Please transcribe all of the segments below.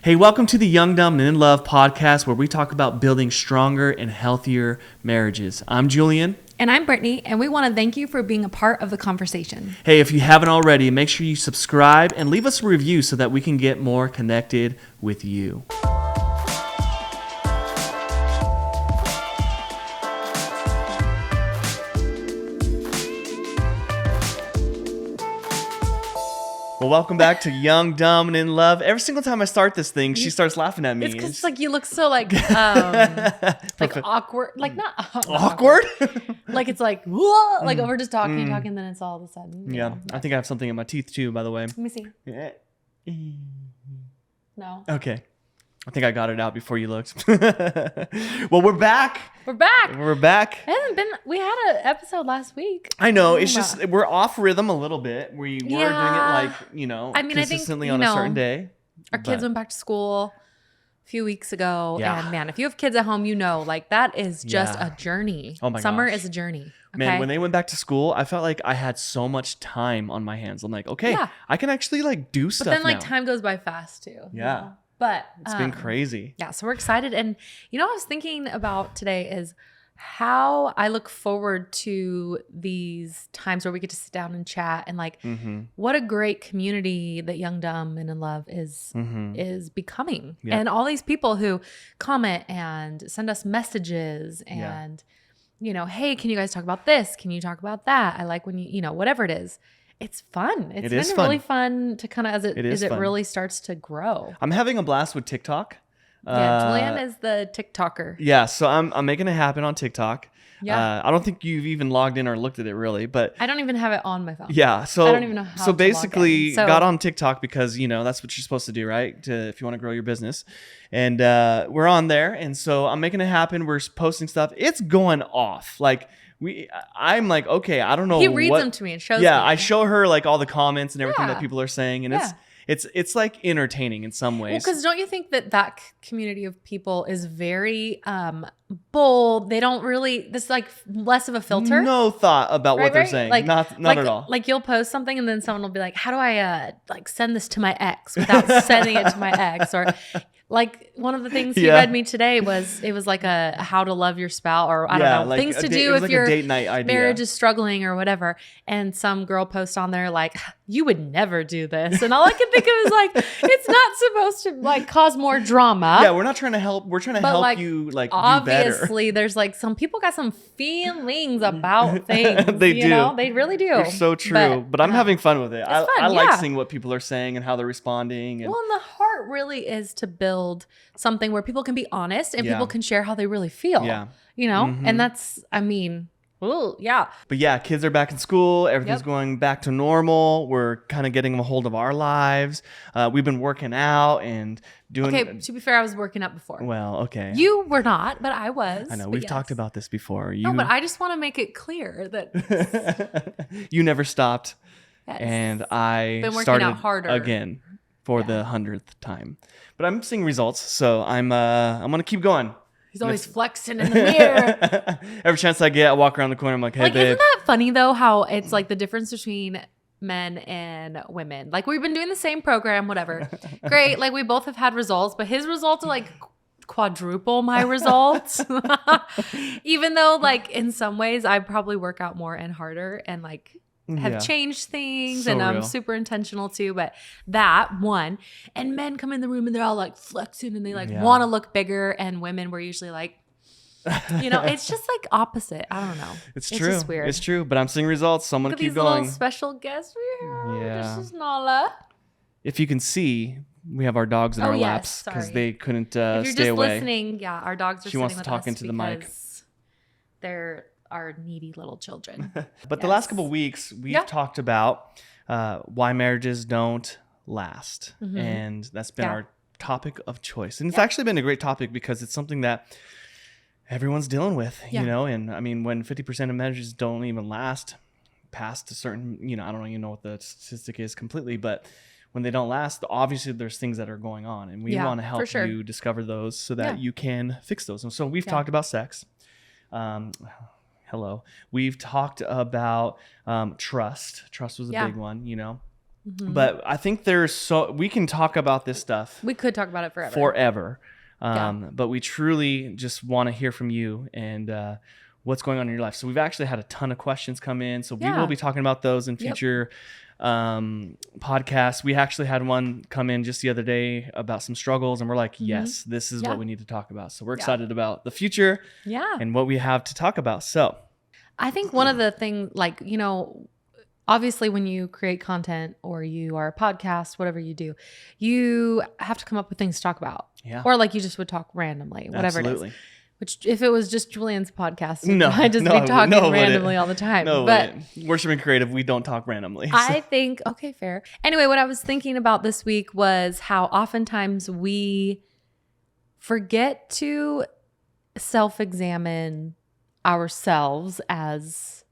Hey, welcome to the Young, Dumb, and In Love podcast, where we talk about building stronger and healthier marriages. I'm Julian. And I'm Brittany, and we want to thank you for being a part of the conversation. Hey, if you haven't already, make sure you subscribe and leave us a review so that we can get more connected with you. Well, welcome back to Young, Dumb, and In Love. Every single time I start this thing, she starts laughing at me. It's because like you look so like awkward, like not awkward. Like it's like whoa, like we're just talking, then it's all of a sudden. Yeah, I think I have something in my teeth too. By the way, let me see. Yeah. No. Okay. I think I got it out before you looked. Well, we're back. We're back. It hasn't been. We had an episode last week. I know. It's just we're off rhythm a little bit. We were doing it like consistently on a certain day. Our kids went back to school a few weeks ago, and man, if you have kids at home, like that is just a journey. Oh my Summer gosh. is a journey. Okay? Man, when they went back to school, I felt like I had so much time on my hands. I'm like, okay, I can actually do stuff. But then now. time goes by fast too. Yeah. You know? But it's been crazy. Yeah, so we're excited. And what I was thinking about today is how I look forward to these times where we get to sit down and chat and what a great community that Young, Dumb, and In Love is becoming. Yeah. And all these people who comment and send us messages and, hey, can you guys talk about this? Can you talk about that? I like when you whatever it is. It's fun. It's been really fun to kind of as it really starts to grow. I'm having a blast with TikTok. Yeah, Julian is the TikToker. Yeah, so I'm making it happen on TikTok. Yeah. I don't think you've even logged in or looked at it really, but I don't even have it on my phone. Yeah, so I don't even know how. So basically, got on TikTok because that's what you're supposed to do, right? If you want to grow your business, and we're on there, and so I'm making it happen. We're posting stuff. It's going off. I'm like, okay, I don't know. He reads them to me and shows me. Yeah, I show her all the comments and everything that people are saying, and it's like entertaining in some ways. Well, because don't you think that community of people is very bold? They don't really. This is less of a filter. No thought about what they're saying. Not at all. Like you'll post something and then someone will be like, "How do I send this to my ex without sending it to my ex?" Or like one of the things he read me today was like a how to love your spouse, or I don't know, things to do if your date night idea. Marriage is struggling or whatever. And some girl posts on there like, you would never do this. And all I could think of is it's not supposed to cause more drama. Yeah, we're not trying to help. We're trying to help you obviously do better. There's some people got some feelings about things. They do. They really do. They're so true. But I'm having fun with it. I like seeing what people are saying and how they're responding. And well, and the heart really is to build something where people can be honest and people can share how they really feel. Yeah. And that's, yeah. But yeah, kids are back in school. Everything's going back to normal. We're kind of getting a hold of our lives. We've been working out and doing. Okay, to be fair, I was working out before. Well, okay. You were not, but I was. I know. We've talked about this before. No, but I just want to make it clear that you never stopped. Yes. And I started out harder again for the 100th time. But I'm seeing results, so I'm gonna keep going. He's always flexing in the mirror. Every chance I get, I walk around the corner. I'm like, hey, babe. Isn't that funny though? How it's the difference between men and women. We've been doing the same program, whatever. Great. We both have had results, but his results are quadruple my results. Even though in some ways I probably work out more and harder and have changed things and I'm super intentional too, but that one, and men come in the room and they're all flexing and they want to look bigger, and women were usually it's just opposite. I don't know. It's true. Just weird. It's true, but I'm seeing results, so I'm gonna keep going. Little special guests we have. Yeah. This is Nala. If you can see, we have our dogs in our laps because they couldn't stay away. If you're just listening, our dogs are. She wants to talk into the mic. They're our needy little children. But the last couple of weeks, we've talked about why marriages don't last. And that's been our topic of choice. And it's actually been a great topic because it's something that everyone's dealing with, and when 50% of marriages don't even last past a certain, I don't even know what the statistic is completely, but when they don't last, obviously there's things that are going on, and we want to help you discover those so that you can fix those. And so we've talked about sex. We've talked about trust. Trust was a big one, But I think we can talk about this stuff. We could talk about it forever. But we truly just want to hear from you and what's going on in your life. So we've actually had a ton of questions come in. So we will be talking about those in future podcasts. We actually had one come in just the other day about some struggles, and we're like, yes, this is what we need to talk about. So we're excited about the future and what we have to talk about. So I think one of the things, like, you know, obviously when you create content or you are a podcast, whatever you do, you have to come up with things to talk about. Yeah. Or like you just would talk randomly, whatever it is. Which if it was just Julian's podcast, I'd just be talking randomly all the time. But Worship and Creative, we don't talk randomly. I think, okay, fair. Anyway, what I was thinking about this week was how oftentimes we forget to self-examine ourselves as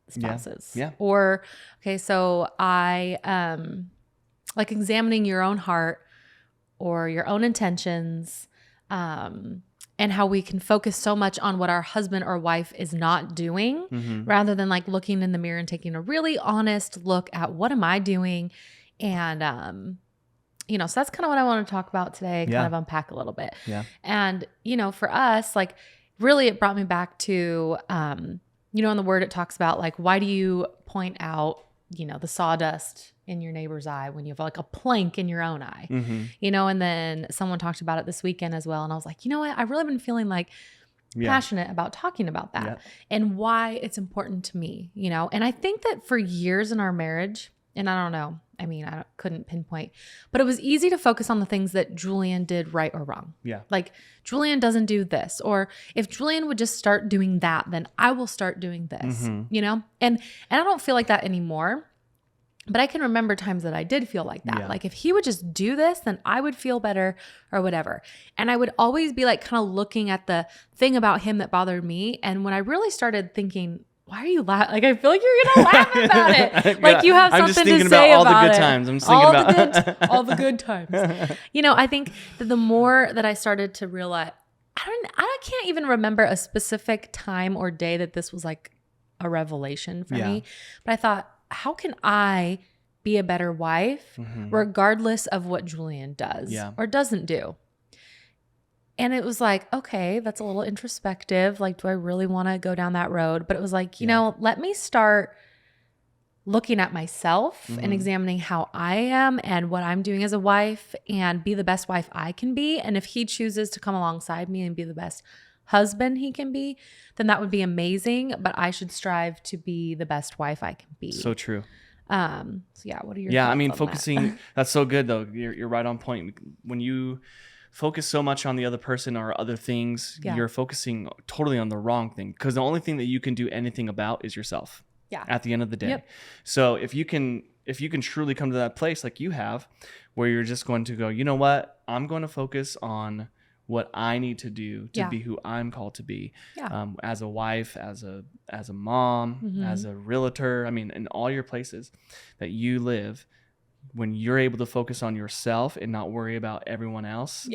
spouses. Yeah. Or, okay, so I, like examining your own heart or your own intentions, and how we can focus so much on what our husband or wife is not doing rather than like looking in the mirror and taking a really honest look at what am I doing? And, you know, so that's kind of what I want to talk about today, kind of unpack a little bit. Yeah. And, you know, for us, like really it brought me back to, you know, in the word, it talks about like, why do you point out, you know, the sawdust in your neighbor's eye when you have like a plank in your own eye, you know? And then someone talked about it this weekend as well. And I was like, you know what? I've really been feeling like passionate about talking about that and why it's important to me, you know? And I think that for years in our marriage, and I don't know, I mean, I couldn't pinpoint, but it was easy to focus on the things that Julian did right or wrong. Yeah. Like Julian doesn't do this, or if Julian would just start doing that, then I will start doing this, you know? And I don't feel like that anymore. But I can remember times that I did feel like that. Yeah. Like if he would just do this, then I would feel better or whatever. And I would always be like kind of looking at the thing about him that bothered me. And when I really started thinking, why are you laughing? Like, I feel like you're going to laugh about it. Like you have something to say about it. I'm just thinking about all the good times. I'm just thinking about all the good times. You know, I think that the more that I started to realize, I can't even remember a specific time or day that this was like a revelation for me. But I thought, how can I be a better wife regardless of what Julian does or doesn't do? And it was like, okay, that's a little introspective. Like, do I really want to go down that road? But it was like, you know, let me start looking at myself and examining how I am and what I'm doing as a wife and be the best wife I can be. And if he chooses to come alongside me and be the best husband he can be, then that would be amazing. But I should strive to be the best wife I can be. So true. So yeah, what are your thoughts I mean, on focusing, that's so good though. You're right on point. When you focus so much on the other person or other things, you're focusing totally on the wrong thing, because the only thing that you can do anything about is yourself. At the end of the day. So if you can truly come to that place like you have, where you're just going to go, you know what, I'm going to focus on what I need to do to be who I'm called to be, as a wife, as a mom, as a realtor. I mean, in all your places that you live, when you're able to focus on yourself and not worry about everyone else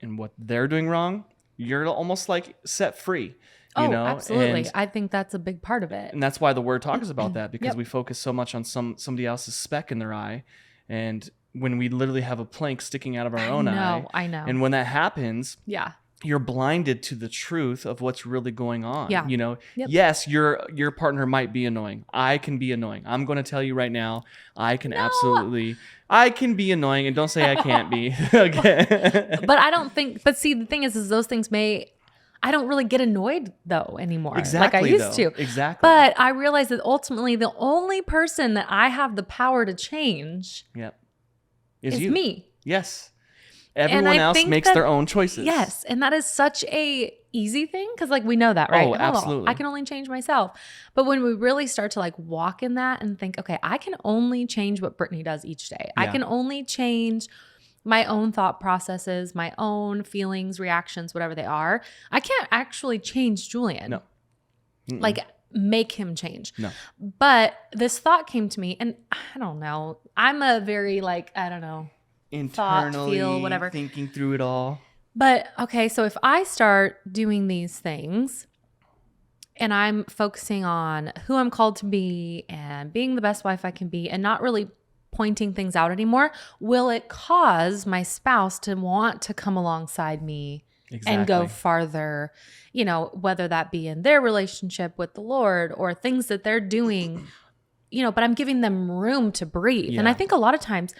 and what they're doing wrong, you're almost like set free. You know? Absolutely. And I think that's a big part of it. And that's why the word talks about that, because we focus so much on somebody else's speck in their eye. And when we literally have a plank sticking out of our own eye. I know. And when that happens, you're blinded to the truth of what's really going on. You know, yes, your partner might be annoying. I can be annoying. I'm going to tell you right now, I can I can be annoying, and don't say I can't be. Okay. But I don't think, but see, the thing is those things I don't really get annoyed though anymore. Exactly. Like I used to. Exactly. But I realized that ultimately the only person that I have the power to change is you. Me. Yes. Everyone else makes their own choices. Yes. And that is such a easy thing, because like we know that, right? Oh, absolutely. I can only change myself. But when we really start to like walk in that and think, okay, I can only change what Brittany does each day. I can only change my own thought processes, my own feelings, reactions, whatever they are. I can't actually change Julian. No. Like make him change. No. But this thought came to me, and I don't know. I'm a very like, I don't know, internally thought, feel, whatever, thinking through it all. But okay, so if I start doing these things and I'm focusing on who I'm called to be and being the best wife I can be and not really pointing things out anymore, will it cause my spouse to want to come alongside me and go farther, you know, whether that be in their relationship with the Lord or things that they're doing, you know, but I'm giving them room to breathe. And I think a lot of times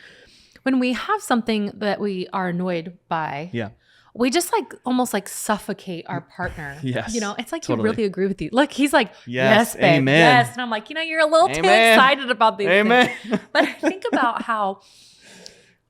when we have something that we are annoyed by, we just like almost like suffocate our partner. Yes. You know, it's like, he really agree with you. Look, he's like, yes, babe, amen. yes. And I'm like, you know, you're a little too excited about these things. But I think about how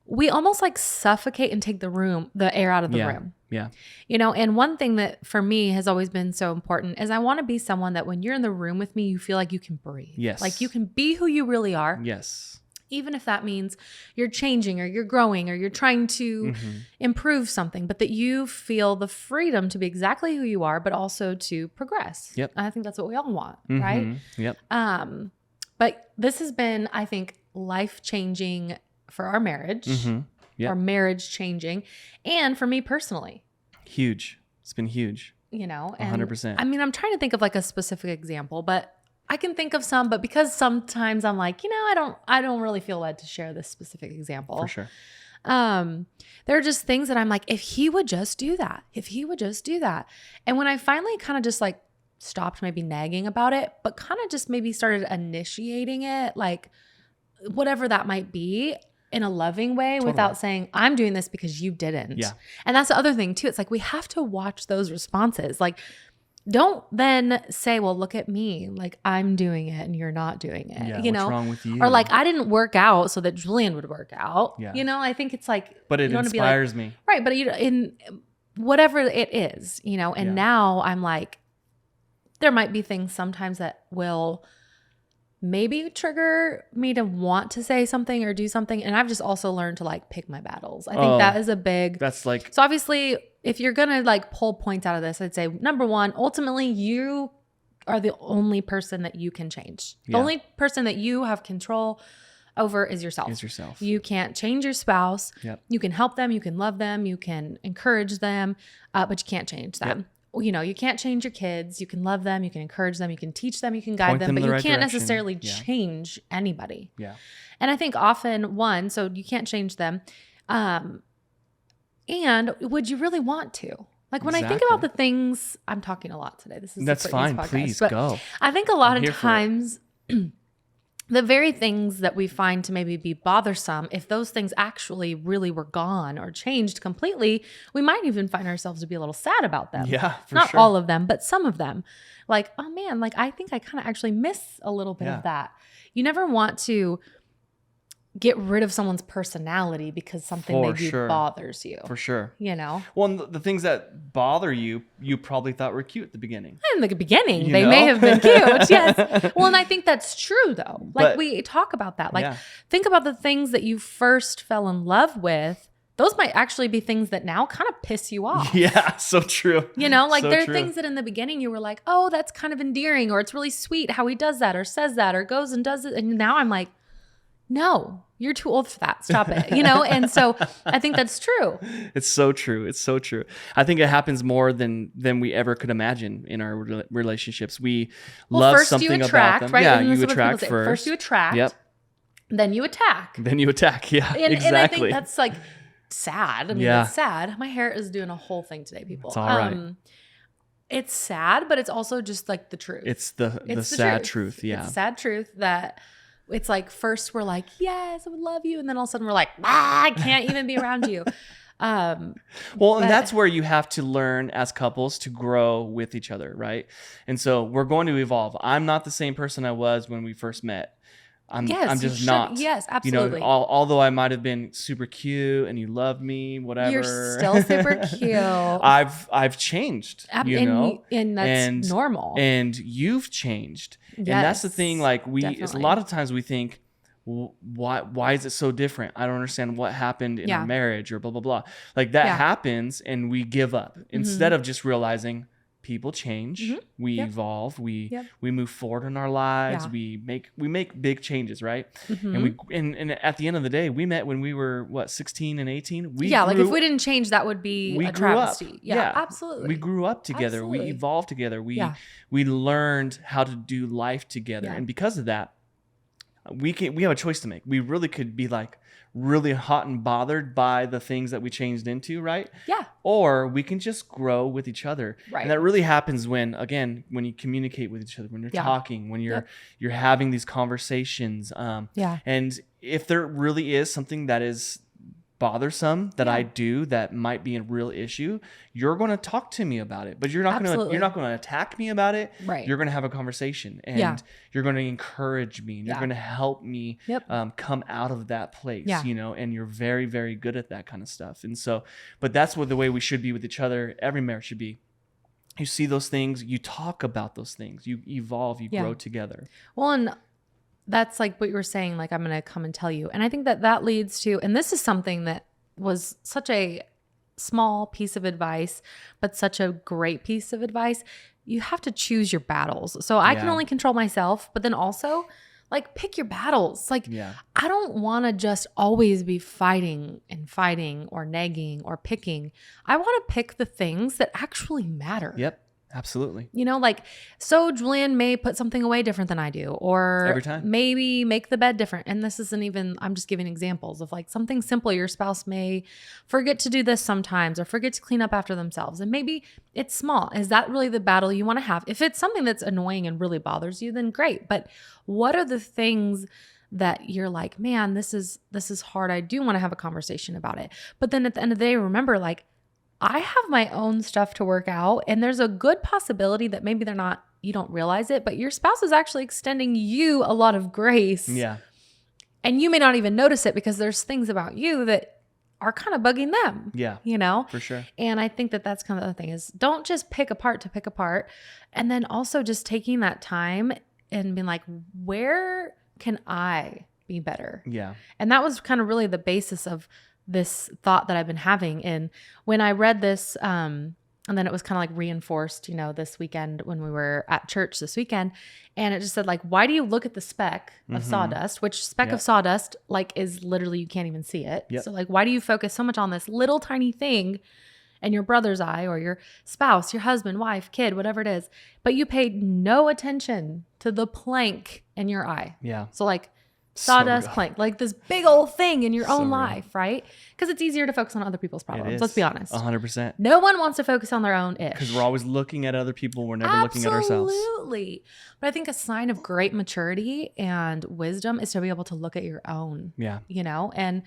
we almost like suffocate and take the air out of the room. Yeah. You know, and one thing that for me has always been so important is I want to be someone that when you're in the room with me, you feel like you can breathe. Yes. Like you can be who you really are. Yes. Even if that means you're changing or you're growing or you're trying to improve something, but that you feel the freedom to be exactly who you are, but also to progress. Yep. And I think that's what we all want, right? Yep. But this has been, I think, life-changing for our marriage, or marriage changing, and for me personally. Huge. It's been huge. You know, and 100%. I mean, I'm trying to think of like a specific example, but I can think of some, but because sometimes I'm like, you know, I don't really feel led to share this specific example. For sure. There are just things that I'm like, if he would just do that, if he would just do that. And when I finally kind of just like stopped maybe nagging about it, but kind of just maybe started initiating it, like whatever that might be, in a loving way without saying, I'm doing this because you didn't. Yeah. And that's the other thing too. It's like, we have to watch those responses. Like, don't then say, well, look at me. Like, I'm doing it and you're not doing it. Yeah, you know? what's wrong with you? Or like, I didn't work out so that Julian would work out. Yeah. You know, I think it's like, but it inspires me. Right. But in whatever it is, you know, and now I'm like, there might be things sometimes that will maybe trigger me to want to say something or do something. And I've just also learned to like pick my battles. I think that is a big, that's like, so obviously if you're going to like pull points out of this, I'd say number one, ultimately you are the only person that you can change. The only person that you have control over is yourself. You can't change your spouse. Yep. You can help them. You can love them. You can encourage them, but you can't change them. Yep. You know, you can't change your kids. You can love them. You can encourage them. You can teach them. You can guide them, but you can't necessarily change anybody. Yeah. And I think often so you can't change them. And would you really want to? Like when I think about the things, I'm talking a lot today. That's fine. Podcast, please go. I think a lot of times the very things that we find to maybe be bothersome, if those things actually really were gone or changed completely, we might even find ourselves to be a little sad about them. Yeah, for Not sure. all of them, but some of them. Like, oh man, like I think I kind of actually miss a little bit of that. You never want to get rid of someone's personality because something they do bothers you. For sure. You know? Well, the things that bother you, you probably thought were cute at the beginning. In the beginning, they may have been cute. Yes. Well, and I think that's true though. Like we talk about that. Like think about the things that you first fell in love with. Those might actually be things that now kind of piss you off. Yeah, so true. You know, like there are things that in the beginning you were like, oh, that's kind of endearing, or it's really sweet how he does that or says that or goes and does it. And now I'm like, no, you're too old for that. Stop it. You know? And so I think that's true. It's so true. It's so true. I think it happens more than we ever could imagine in our relationships. We love something about them. Right? Yeah, you attract first. First you attract. Yep. Then you attack. Yeah, and, exactly. And I think that's like sad. I mean, it's sad. My hair is doing a whole thing today, people. It's all right. It's sad, but it's also just like the truth. It's the sad truth. Yeah. It's the sad truth that it's like first we're like, yes, I would love you. And then all of a sudden we're like, I can't even be around you. And that's where you have to learn as couples to grow with each other, right? And so we're going to evolve. I'm not the same person I was when we first met. I'm just not. Yes, absolutely. You know, although I might have been super cute and you loved me, whatever. You're still super cute. I've changed, and that's normal. And you've changed. Yes, and that's the thing. Like a lot of times we think, why is it so different? I don't understand what happened in our marriage or blah, blah, blah. Like that happens and we give up instead of just realizing people change, we evolve, we move forward in our lives, we make big changes, right? And at the end of the day, we met when we were 16 and 18. Like if we didn't change, that would be a travesty. Yeah, absolutely. We grew up together. Absolutely. We evolved together. We learned how to do life together, and because of that, we have a choice to make. We really could be like really hot and bothered by the things that we changed into, right? Yeah. Or we can just grow with each other. Right. And that really happens when you communicate with each other, when you're talking, when you're having these conversations. And if there really is something that is bothersome that I do that might be a real issue, you're going to talk to me about it, but you're not going to attack me about it. Right. You're going to have a conversation, and you're going to encourage me, and you're going to help me come out of that place, and you're very, very good at that kind of stuff. And so, but that's the way we should be with each other. Every marriage should be. You see those things, you talk about those things, you evolve, you grow together. Well, and that's like what you were saying, like, I'm going to come and tell you. And I think that leads to, and this is something that was such a small piece of advice, but such a great piece of advice. You have to choose your battles. So I can only control myself, but then also like pick your battles. Like I don't want to just always be fighting or nagging or picking. I want to pick the things that actually matter. Yep. Absolutely. Like, so Julian may put something away different than I do, or every time maybe make the bed different. And this isn't even, I'm just giving examples of like something simple. Your spouse may forget to do this sometimes, or forget to clean up after themselves. And maybe it's small. Is that really the battle you want to have? If it's something that's annoying and really bothers you, then great. But what are the things that you're like, man, this is hard. I do want to have a conversation about it. But then at the end of the day, remember, like, I have my own stuff to work out, and there's a good possibility that maybe you don't realize it, but your spouse is actually extending you a lot of grace. Yeah. And you may not even notice it because there's things about you that are kind of bugging them. Yeah. For sure. And I think that that's kind of the thing is, don't just pick apart to pick apart. And then also just taking that time and being like, where can I be better? Yeah. And that was kind of really the basis of this thought that I've been having. And when I read this, and then it was kind of like reinforced, this weekend when we were at church this weekend, and it just said like, why do you look at the speck of sawdust, which speck of sawdust, like, is literally, you can't even see it. Yep. So like, why do you focus so much on this little tiny thing in your brother's eye, or your spouse, your husband, wife, kid, whatever it is, but you paid no attention to the plank in your eye? Yeah. So like, sawdust plank, like this big old thing in your own life, right? Because it's easier to focus on other people's problems. Let's be honest. 100%. No one wants to focus on their own ish. Because we're always looking at other people. We're never looking at ourselves. Absolutely. But I think a sign of great maturity and wisdom is to be able to look at your own. Yeah. And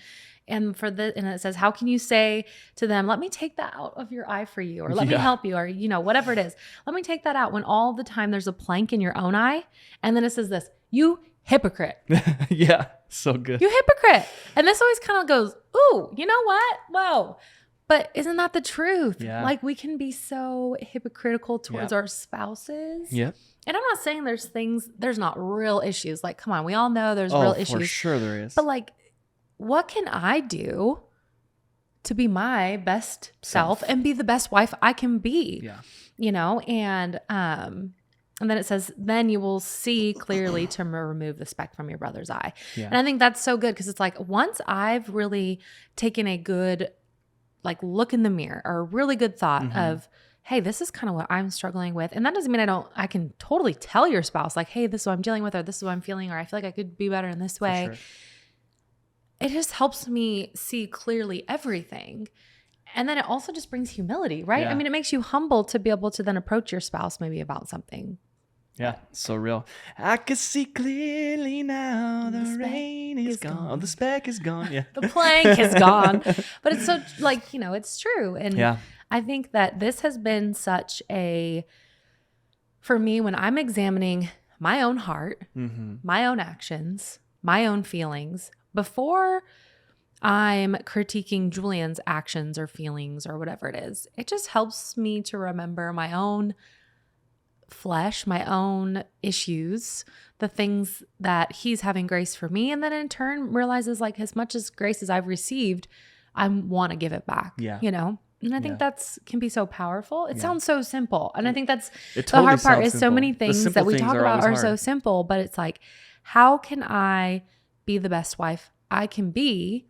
it says, how can you say to them, let me take that out of your eye for you, or let me help you, or whatever it is. Let me take that out, when all the time there's a plank in your own eye. And then it says this, you hypocrite. Yeah. So good. You hypocrite. And this always kind of goes, ooh, you know what? Whoa. But isn't that the truth? Yeah. Like, we can be so hypocritical towards our spouses. Yep. And I'm not saying there's not real issues. Like, come on, we all know there's real issues. For sure there is. But like, what can I do to be my best self and be the best wife I can be? Yeah. And then it says, then you will see clearly to remove the speck from your brother's eye. Yeah. And I think that's so good, because it's like, once I've really taken a good, like, look in the mirror, or a really good thought of, hey, this is kind of what I'm struggling with. And that doesn't mean I can totally tell your spouse, like, hey, this is what I'm dealing with, or this is what I'm feeling, or I feel like I could be better in this way. For sure. It just helps me see clearly everything. And then it also just brings humility, right? Yeah. I mean, it makes you humble to be able to then approach your spouse maybe about something. Yeah, so real. I can see clearly now the rain is gone. Oh, the speck is gone. Yeah. The plank is gone. But it's so, like, it's true. And I think that this has been such for me, when I'm examining my own heart, my own actions, my own feelings, before I'm critiquing Julian's actions or feelings or whatever it is, it just helps me to remember my own flesh, my own issues, the things that he's having grace for me, and then in turn realizes, like, as much as grace as I've received, I want to give it back. And I think that's can be so powerful. It sounds so simple, and I think that's the hard part is simple. So many things that we talk about are so simple, but it's like, how can I be the best wife I can be?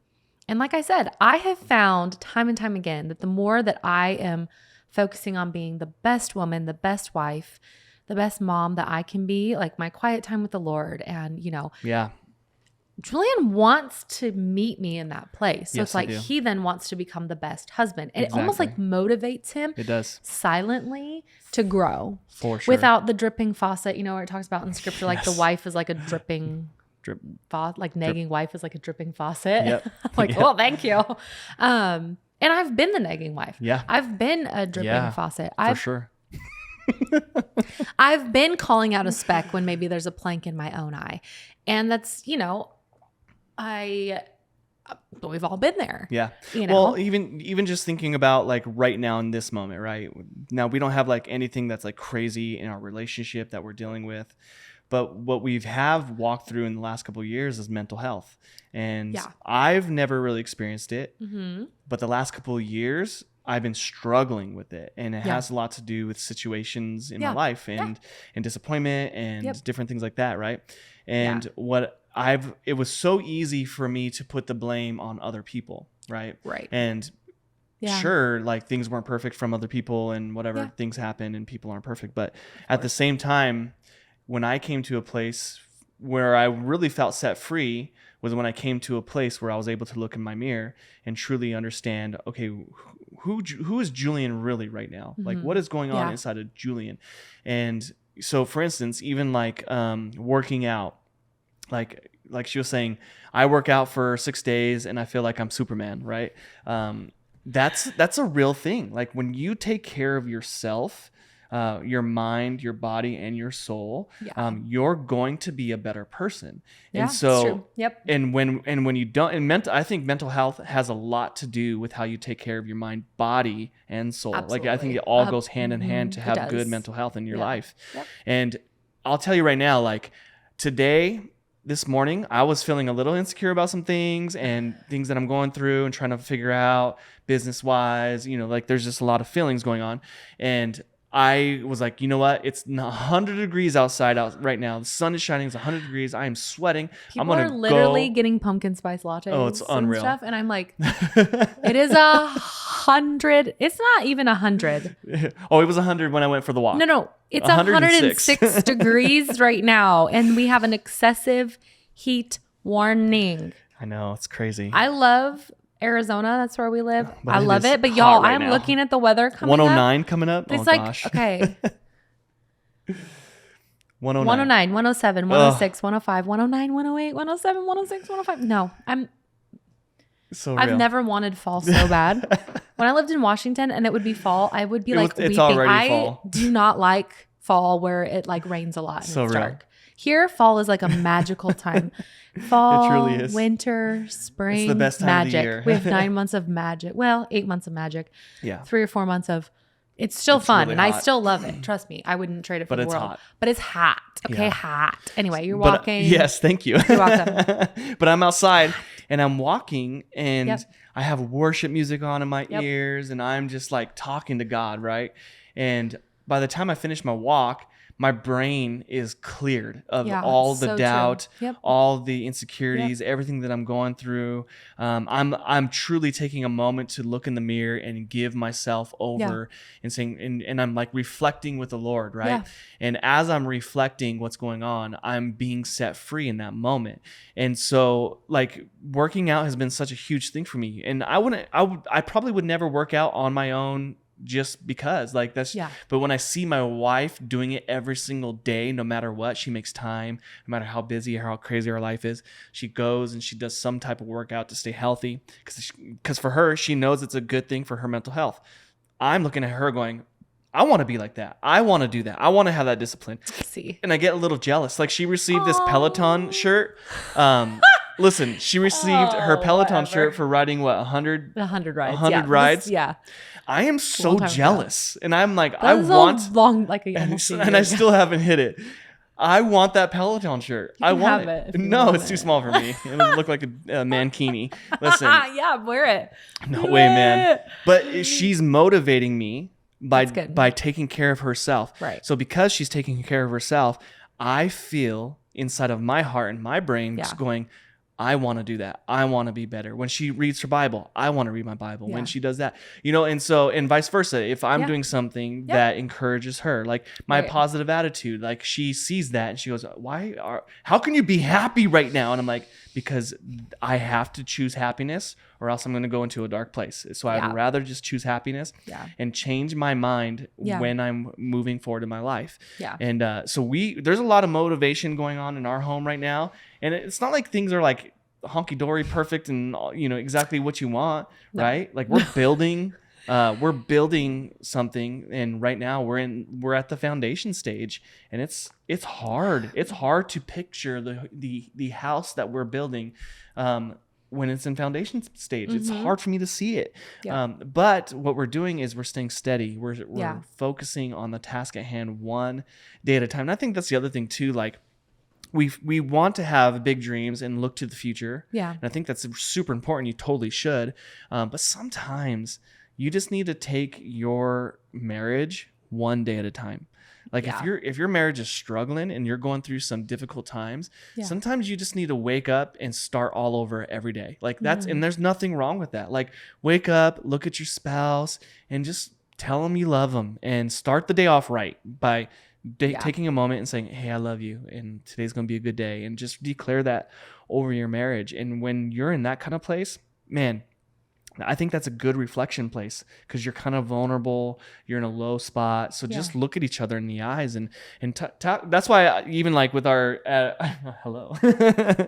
And like I said, I have found time and time again that the more that I am focusing on being the best woman, the best wife, the best mom that I can be, like my quiet time with the Lord, and Julian wants to meet me in that place. So Yes, it's like he then wants to become the best husband. And it almost like motivates him. It does. Silently to grow. For sure. Without the dripping faucet, you know, where it talks about in scripture, like the wife is like a dripping like nagging wife is like a dripping faucet. Yep. Like, oh, thank you. And I've been the nagging wife. Yeah. I've been a dripping faucet. For sure. I've been calling out a speck when maybe there's a plank in my own eye. And that's, you know, we've all been there. Yeah. You know? Well, even just thinking about like right now in this moment, right? Now we don't have like anything that's like crazy in our relationship that we're dealing with. But what we've walked through in the last couple of years is mental health. And I've never really experienced it. Mm-hmm. But the last couple of years, I've been struggling with it. And it has a lot to do with situations in my life and disappointment and different things like that, right? And it was so easy for me to put the blame on other people, right? Right. And sure, like things weren't perfect from other people and whatever, things happen and people aren't perfect. But at the same time, when I came to a place where I really felt set free was when I came to a place where I was able to look in my mirror and truly understand, okay, who is Julian really right now? Mm-hmm. Like what is going on inside of Julian? And so for instance, even like working out, like she was saying, I work out for 6 days and I feel like I'm Superman, right? That's a real thing. Like when you take care of yourself, your mind, your body, and your soul, you're going to be a better person. Yeah, and so, that's true. Yep. And when you don't, I think mental health has a lot to do with how you take care of your mind, body, and soul. Absolutely. Like I think it all goes hand in hand to have good mental health in your life. Yep. And I'll tell you right now, like this morning, I was feeling a little insecure about some things and things that I'm going through and trying to figure out business-wise. You know, like there's just a lot of feelings going on, and I was like, you know what? It's 100 degrees outside right now. The sun is shining. It's 100 degrees. I am sweating. People are literally getting pumpkin spice lattes. Oh, it's unreal. And stuff, and I'm like, it is 100. It's not even 100. Oh, it was 100 when I went for the walk. No. It's 106 degrees right now, and we have an excessive heat warning. I know. It's crazy. I love Arizona, that's where we live. I love it. But y'all, I'm looking at the weather coming 109 up. Coming up? It's gosh. Okay. 109, 107, 106, 105, 109, 108, 107, 106, 105. No, I've never wanted fall so bad. When I lived in Washington and it would be fall, I would be like weeping. I do not like fall where it like rains a lot and it's dark. Here, fall is like a magical time. Fall, it truly is. Winter, spring, it's the best time magic. Of the year. We have 9 months of magic. Well, 8 months of magic. Yeah. 3 or 4 months of, it's still fun. Really and hot. I still love it. Trust me. I wouldn't trade it for the world. Hot. But it's hot. Okay, hot. Anyway, you're walking. Yes, thank you. You're welcome. But I'm outside and I'm walking and I have worship music on in my ears and I'm just like talking to God, right? And by the time I finish my walk, my brain is cleared of all the doubt, all the insecurities, everything that I'm going through. I'm truly taking a moment to look in the mirror and give myself over and saying, and I'm like reflecting with the Lord, right? Yeah. And as I'm reflecting what's going on, I'm being set free in that moment. And so like working out has been such a huge thing for me. And I probably would never work out on my own just because like that's but when I see my wife doing it every single day, no matter what, she makes time, no matter how busy or how crazy her life is, she goes and she does some type of workout to stay healthy because for her, she knows it's a good thing for her mental health. I'm looking at her going, I want to be like that. I want to do that. I want to have that discipline. See, and I get a little jealous. Like she received this Peloton shirt. Listen, she received her Peloton shirt for riding 100 rides. 100 rides. I am so jealous. And I'm like, I want long like a and I still haven't hit it. I want that Peloton shirt. I want it. No, it's too small for me. It would look like a mankini. Listen. Wear it. No way, man. But she's motivating me by taking care of herself. Right. So because she's taking care of herself, I feel inside of my heart and my brain just going, I want to do that. I want to be better. When she reads her Bible, I want to read my Bible. When she does that, and vice versa. If I'm doing something that encourages her, like my positive attitude, like she sees that and she goes, how can you be happy right now? And I'm like, because I have to choose happiness or else I'm going to go into a dark place. So I'd rather just choose happiness and change my mind when I'm moving forward in my life. Yeah. And so there's a lot of motivation going on in our home right now. And it's not like things are like honky-dory perfect and, you know, exactly what you want, right? Like we're building something, and right now we're at the foundation stage, and it's hard. It's hard to picture the house that we're building when it's in foundation stage. It's hard for me to see it. But what we're doing is we're staying steady. We're focusing on the task at hand, one day at a time. And I think that's the other thing too, like we want to have big dreams and look to the future. Yeah. And I think that's super important. You totally should. But sometimes you just need to take your marriage one day at a time. Like if your marriage is struggling and you're going through some difficult times, sometimes you just need to wake up and start all over every day. Like that's, and there's nothing wrong with that. Like wake up, look at your spouse and just tell them you love them, and start the day off right by taking a moment and saying, hey, I love you, and today's going to be a good day, and just declare that over your marriage. And when you're in that kind of place, man, I think that's a good reflection place, because you're kind of vulnerable. You're in a low spot. So just look at each other in the eyes and talk. That's why even like with our, hello,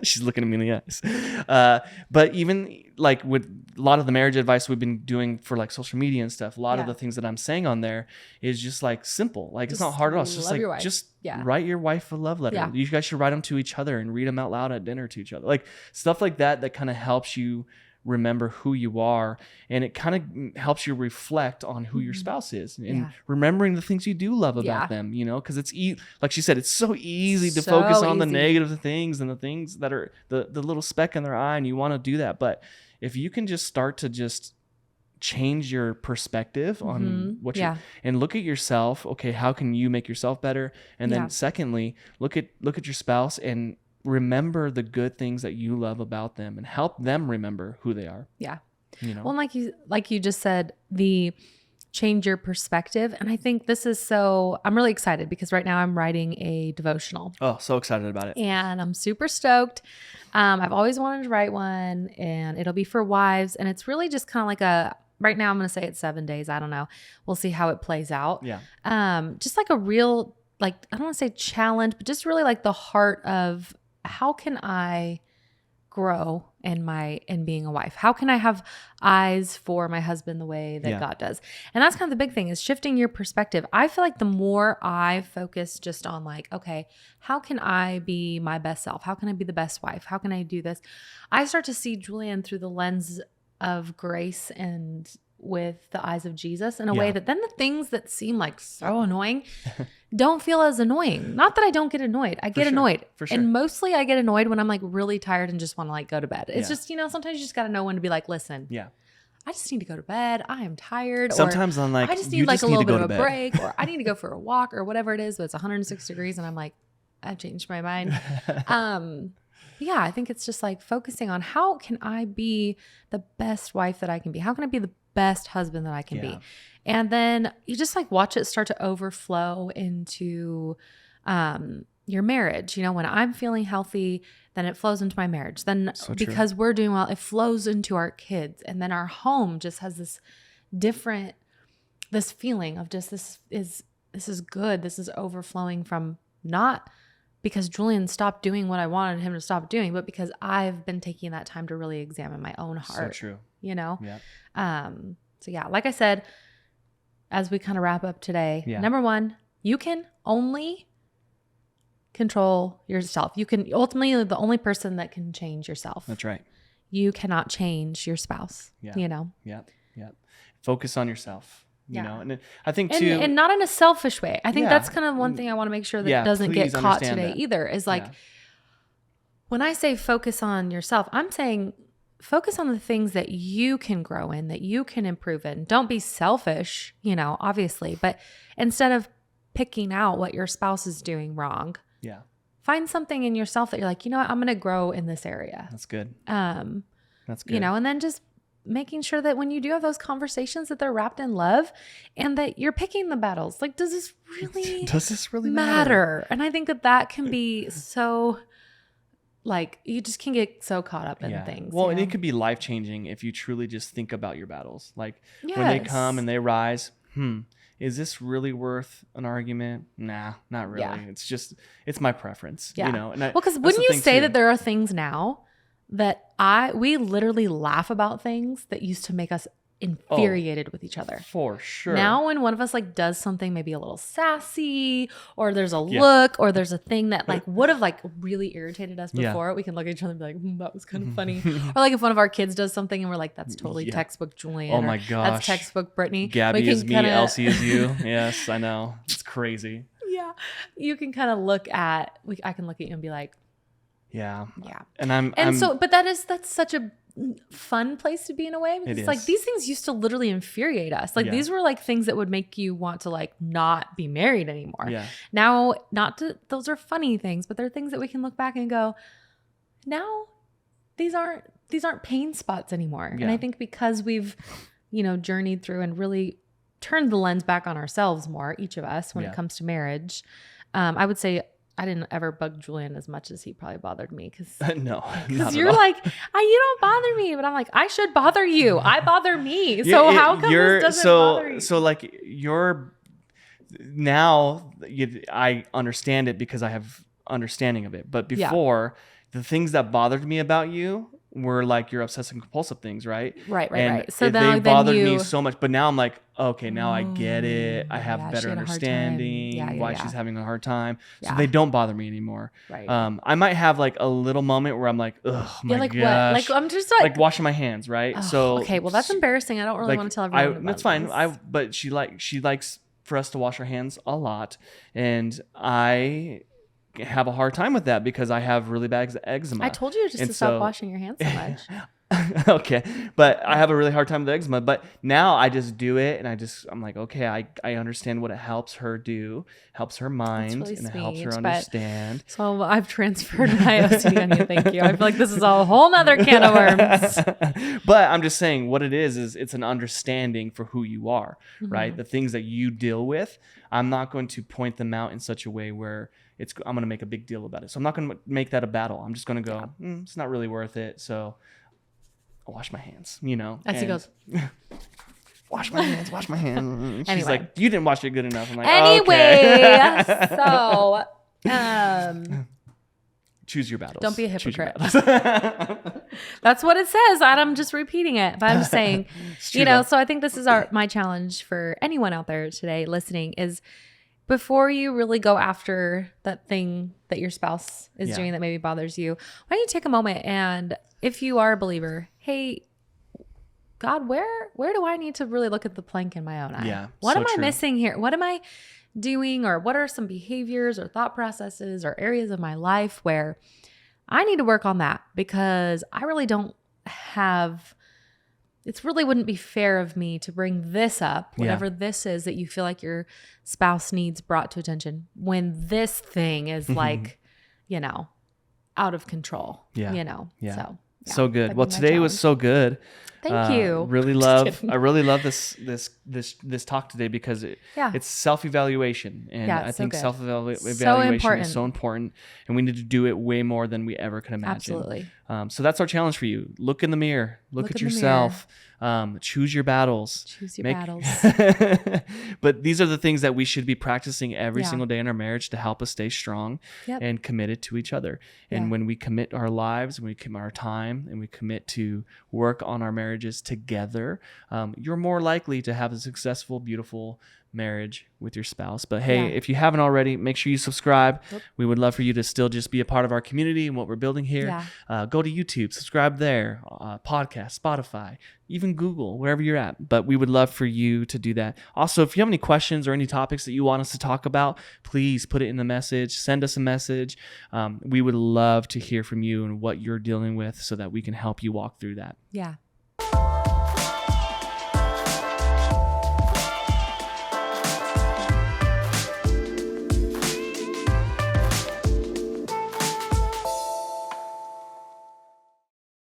she's looking at me in the eyes. But even like with a lot of the marriage advice we've been doing for like social media and stuff, a lot of the things that I'm saying on there is just like simple. Like it's not hard at all. It's just like, write your wife a love letter. You guys should write them to each other and read them out loud at dinner to each other. Like stuff like that kind of helps you remember who you are, and it kind of helps you reflect on who your spouse is, and remembering the things you do love about them, you know, because it's like she said, it's so easy to focus on the negative things and the things that are the little speck in their eye, and you want to do that. But if you can just start to just change your perspective on what you and look at yourself, okay, how can you make yourself better? And then secondly, look at your spouse and remember the good things that you love about them, and help them remember who they are. Yeah. You know? Well, like you just said, the change your perspective. And I think this is I'm really excited because right now I'm writing a devotional. Oh, so excited about it. And I'm super stoked. I've always wanted to write one, and it'll be for wives. And it's really just kind of like right now I'm going to say it's 7 days. I don't know. We'll see how it plays out. Yeah. Just like a real, like, I don't want to say challenge, but just really like the heart of, how can I grow in being a wife? How can I have eyes for my husband the way that God does? And that's kind of the big thing, is shifting your perspective. I feel like the more I focus just on like, okay, how can I be my best self? How can I be the best wife? How can I do this? I start to see Julian through the lens of grace and with the eyes of Jesus in a way that then the things that seem like so annoying don't feel as annoying. Not that I don't get annoyed. I get annoyed. For sure. And mostly I get annoyed when I'm like really tired and just want to like go to bed. It's just, you know, sometimes you just got to know when to be like, listen, I just need to go to bed. I am tired. Sometimes I'm like, I just need like a little bit of a break, or I need to go for a walk or whatever it is, but it's 106 degrees and I'm like, I've changed my mind. Yeah, I think it's just like focusing on, how can I be the best wife that I can be? How can I be the best husband that I can be? And then you just like watch it start to overflow into your marriage. You know, when I'm feeling healthy, then it flows into my marriage. Then because we're doing well, it flows into our kids. And then our home just has this feeling of just this is good. This is overflowing from, not because Julian stopped doing what I wanted him to stop doing, but because I've been taking that time to really examine my own heart. So true. You know? Yeah. So yeah, like I said, as we kind of wrap up today, number one, you can only control yourself. You can ultimately, the only person that can change yourself. That's right. You cannot change your spouse. You know? Yeah. Focus on yourself. You know, and I think too, and not in a selfish way. I think that's kind of one thing I want to make sure that doesn't get caught today either, is like, when I say focus on yourself, I'm saying focus on the things that you can grow in, that you can improve in. Don't be selfish, you know, obviously, but instead of picking out what your spouse is doing wrong, find something in yourself that you're like, you know what, I'm going to grow in this area. That's good. That's good. You know, and then just making sure that when you do have those conversations, that they're wrapped in love, and that you're picking the battles. Like, does this really matter? And I think that can be so like you just can get so caught up in things. Well, and it could be life-changing if you truly just think about your battles. Like when they come and they rise, is this really worth an argument? Nah, not really. Yeah. It's my preference, you know? And because wouldn't you say that there are things now that we literally laugh about things that used to make us infuriated with each other. For sure. Now when one of us like does something maybe a little sassy, or there's a look, or there's a thing that like would have like really irritated us before, we can look at each other and be like, that was kind of funny. Or like if one of our kids does something and we're like, that's totally textbook Julian. Oh my gosh. That's textbook Brittany. Gabby is me, Elsie is you. Yes, I know. It's crazy. Yeah. You can kind of look at, I can look at you and be like, yeah. And that's such a fun place to be in a way, because like these things used to literally infuriate us. Like these were like things that would make you want to like not be married anymore. Now, those are funny things, but they're things that we can look back and go, now these aren't pain spots anymore. And I think because we've, journeyed through and really turned the lens back on ourselves more, each of us, when it comes to marriage, I would say I didn't ever bug Julian as much as he probably bothered me, because you're like, you don't bother me, but I'm like, I should bother you. I bother me. So how come this doesn't bother you? So like I understand it because I have understanding of it. But before, the things that bothered me about you were like your obsessive compulsive things, right? Right. So they bothered me so much, but now I'm like, okay, now I get it. I have better understanding why she's having a hard time. So they don't bother me anymore. Right. I might have like a little moment where I'm like, oh my like gosh. What? Like I'm just like washing my hands, right? So okay, well that's embarrassing. I don't really want to tell everyone about that's fine. But she likes for us to wash our hands a lot, and I have a hard time with that because I have really bad eczema. I told you to stop washing your hands so much. Okay, but I have a really hard time with eczema. But now I just do it, and I'm like, okay, I understand what it helps her do, helps her mind, really and it helps her understand. So I've transferred my OCD on you. Thank you. I feel like this is a whole nother can of worms. But I'm just saying, what it is it's an understanding for who you are, right? The things that you deal with, I'm not going to point them out in such a way where I'm going to make a big deal about it. So I'm not going to make that a battle. I'm just going to go, it's not really worth it. So I'll wash my hands, As he goes, wash my hands. She's like, you didn't wash it good enough. I'm like, anyway, okay. So, choose your battles. Don't be a hypocrite. That's what it says. I'm just repeating it, but I'm just saying, so I think this is my challenge for anyone out there today listening is, before you really go after that thing that your spouse is doing that maybe bothers you, why don't you take a moment and, if you are a believer, hey, God, where do I need to really look at the plank in my own eye? Yeah, what am I missing here? What am I doing, or what are some behaviors or thought processes or areas of my life where I need to work on that, because I really don't have... It really wouldn't be fair of me to bring this up, whatever this is that you feel like your spouse needs brought to attention, when this thing is like, out of control, So good. Well, today was so good. Thank you. I really love this talk today, because it's self-evaluation, and I think self-evaluation is so important, and we need to do it way more than we ever could imagine. Absolutely. So that's our challenge for you. Look in the mirror. Look at yourself. Choose your battles. Choose your battles. But these are the things that we should be practicing every single day in our marriage to help us stay strong and committed to each other. And when we commit our lives, when we commit our time, and we commit to work on our marriages together, you're more likely to have a successful, beautiful marriage with your spouse. But hey, if you haven't already, make sure you subscribe. We would love for you to still just be a part of our community and what we're building here. Go to YouTube, subscribe there, podcast, Spotify, even Google, wherever you're at. But we would love for you to do that. Also, if you have any questions or any topics that you want us to talk about, please put it in the message, send us a message. We would love to hear from you and what you're dealing with, so that we can help you walk through that. Yeah.